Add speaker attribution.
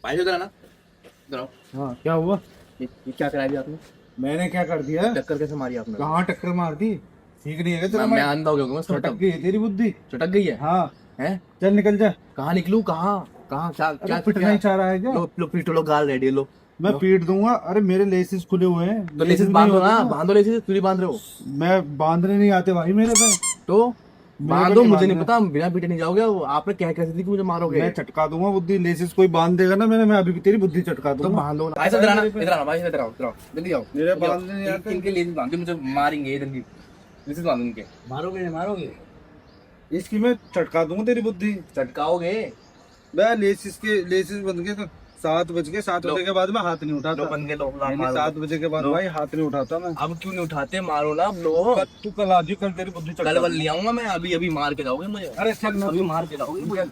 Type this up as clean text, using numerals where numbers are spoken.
Speaker 1: भाई इधर आना, इधर आओ।
Speaker 2: हाँ क्या हुआ?
Speaker 1: ये क्या कराया आपने?
Speaker 2: मैंने क्या कर दिया?
Speaker 1: टक्कर कैसे मारी आपने?
Speaker 2: कहाँ टक्कर मार दी? ठीक नहीं है तेरा?
Speaker 1: मैं अंधा हो गया हूँ,
Speaker 2: चटक गई है तेरी बुद्धि।
Speaker 1: चटक गई है।
Speaker 2: हाँ
Speaker 1: हैं?
Speaker 2: चल निकल जा।
Speaker 1: कहाँ निकलूं? कहाँ कहाँ? क्या
Speaker 2: अरे
Speaker 1: क्या
Speaker 2: पिटना ही चाह रहा है क्या?
Speaker 1: लो लो पीटो, लो गाल रेडी लो।
Speaker 2: मैं पीट दूंगा। अरे मेरे लेसिस खुले हुए हैं।
Speaker 1: तो लेसिस
Speaker 2: नहीं
Speaker 1: बांधो
Speaker 2: होते
Speaker 1: ना, बांधो लेसिस, क्यों नहीं बांध रहे हो?
Speaker 2: मैं बांधने नहीं आते भाई मेरे पे।
Speaker 1: तो
Speaker 2: मेरे
Speaker 1: बांधो,
Speaker 2: को नहीं
Speaker 1: मुझे नहीं
Speaker 2: बांधना।
Speaker 1: पता, बिना पीटे नहीं जाओगे। वो आपने क्या कैसे थी कि मुझे मारोगे?
Speaker 2: मैं चटका दूंगा बुद्धि। लेसिस कोई बांध देगा ना मैं अभी भी तेरी बुद्धि चटका
Speaker 1: तो
Speaker 2: दूंगा।
Speaker 1: बांधो ना। भाई साहब, इधर आना, इधर आना, भाई साहब, इधर आओ, इधर आओ, जल्दी आओ।
Speaker 2: मेरे
Speaker 1: जल्दी आओ।
Speaker 2: बांधने नहीं आते।
Speaker 1: इनके लेसिस बांधो, मुझे मारेंगे इधर की। लेसिस बांधो इनके।
Speaker 3: मारोगे नहीं मारोगे?
Speaker 2: इसकी मैं चटका दूंगा तेरी बुद्धि।
Speaker 1: चटकाओगे?
Speaker 2: मैं लेसिस बंद के तो 7 बज के 7
Speaker 1: लो।
Speaker 2: बजे के बाद मैं हाथ नहीं
Speaker 1: लो
Speaker 2: उठाता।
Speaker 1: बंद के लो,
Speaker 2: नहीं,
Speaker 1: मारो।
Speaker 2: 7 बजे के बाद
Speaker 1: लो।
Speaker 2: भाई हाथ नहीं उठाता मैं।
Speaker 1: अब क्यों नहीं उठाते? मारो ना अब, लो।
Speaker 2: तू कल आ जी, कल तेरी बुद्धि चटका
Speaker 1: कल वल
Speaker 2: दूंगा।
Speaker 1: ले आऊंगा मैं, अभी अभी मार के जाओगे मुझे।
Speaker 2: अरे चल ना।
Speaker 1: अभी मार के जाओगे मुझे।